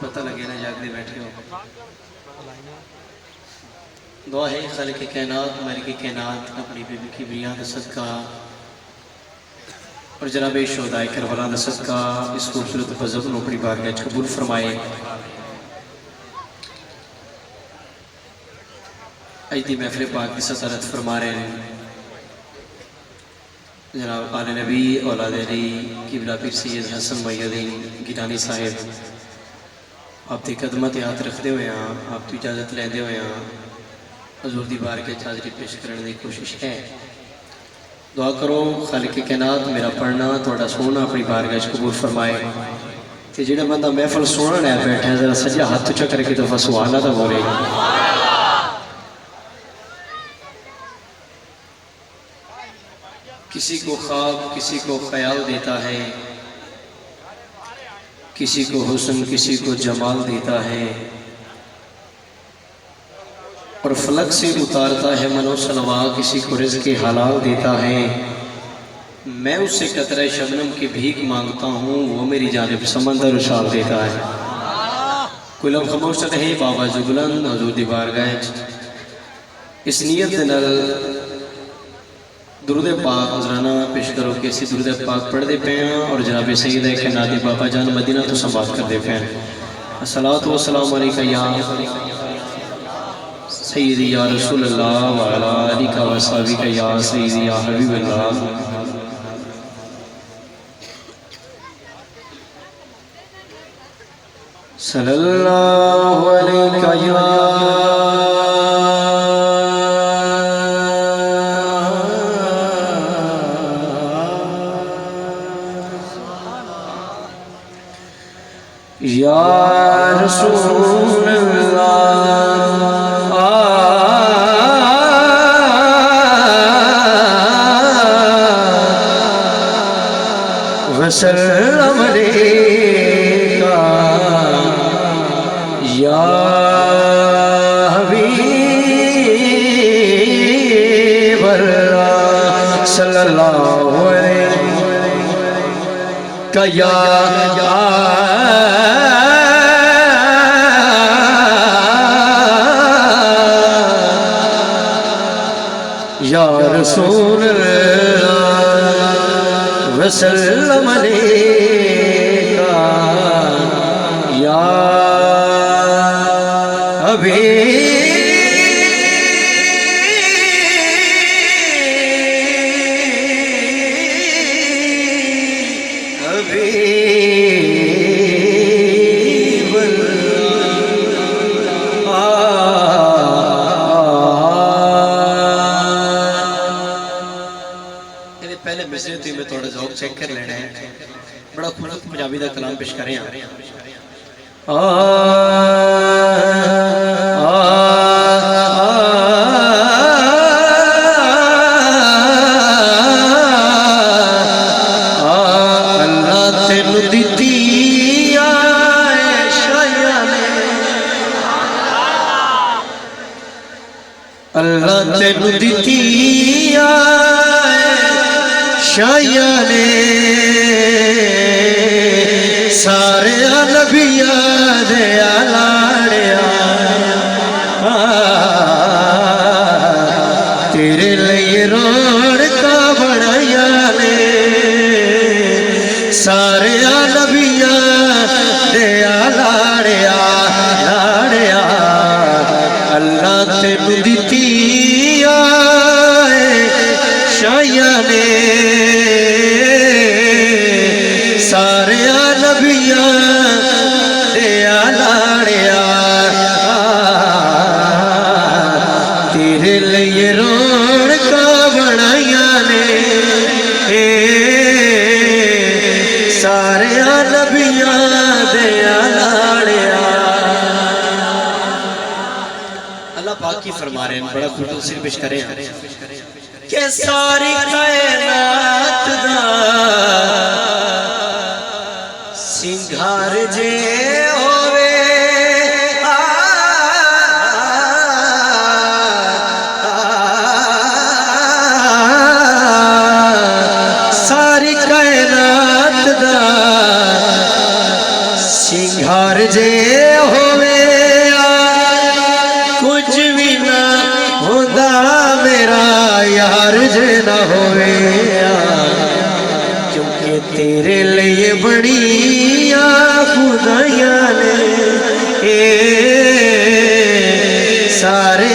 पता लगे ना जागते बैठे हो। दुआ है खालिक कायनात मालिक कायनात अपनी बीबी किबरिया का सदका और जनाब शोहदाए करबला का सदका इस खूबसूरत मज़हब को अपनी बारगाह कबूल फरमाए। अज की महफिल पाक की सदारत फरमा रहे हैं जनाब आले नबी औलाद अली किबला पीर सैयद हसन मुईनुद्दीन गिलानी साहिब। आपकी कदमत हाथ रखते हुए आपकी इजाज़त लेंदे हुए हजूर की बारगाह हाज़री पेश करने की कोशिश है। दुआ करो खालिक कायनात मेरा पढ़ना थोड़ा सुनना अपनी बारगाह कबूल फरमाए। तो जो बंदा महफिल सुनने लैया बैठा है जरा सजा हाथ उच्चा करके दफा सुभान अल्लाह बोले। किसी को ख्वाब किसी को ख्याल देता है, किसी को हुस्न किसी को जमाल देता है और फलक से उतारता है मनो सलवा किसी को रिज़्क़ हलाल देता है। मैं उससे कतरा शबनम की भीख मांगता हूँ वो मेरी जानिब समंदर उछाल देता है। कोई लोग खामोश रहे बाबा जुगलन हजूर दी बारगाह इस नीयत नाल दुरूद पाक नजराना पेश करो कि असीं दुरूद पाक पढ़ते पे हैं और जनाब सैयद कायनात बाबा जान मदीना तो संवाद करते पे हैं। अस्सलातु वस्सलामु अलैका या सैयदी या रसूल अल्लाह व अला आलिका व अस्हाबिका या सैयदी या हबीब अल्लाह। सल्लल्लाहु अलैका या रसूल अल्लाह वसल्लम अलैका या हबीब अल्लाह सल्लल्लाहु अलैका या रसूल अल्लाह वसल्लम अलैका या मैं थोड़ा ज़ौक चेक कर लेना है। बड़ा खूबसूरत पंजाबी का कलाम पेश करें। अल्लाह तेनू दित्ती अल्लाह तेनू दित्ती शाया ने सारे नबिया दे लाड़िया तेरे लिए रोड़ का बनाया ने सारे नबिया दे लाड़िया लाड़िया अल्लाह तेनू दित्ती शाया ने सारे नबिया दिया लाड़िया तेरे लिए रोड़ का बनाया ने सारे नबिया दिया लाड़िया। अल्लाह पाक की फरमा रहे हैं बड़ा खूबसूरत शेर पेश करें के सारी कायनात दा सिंगार जे होवे सारी कायनात दा सिंगार जे होवे कुछ भी ना होंदा मेरा यार जे ना होवे क्योंकि तेरे लिए बड़िया खुदाइयां ने सारे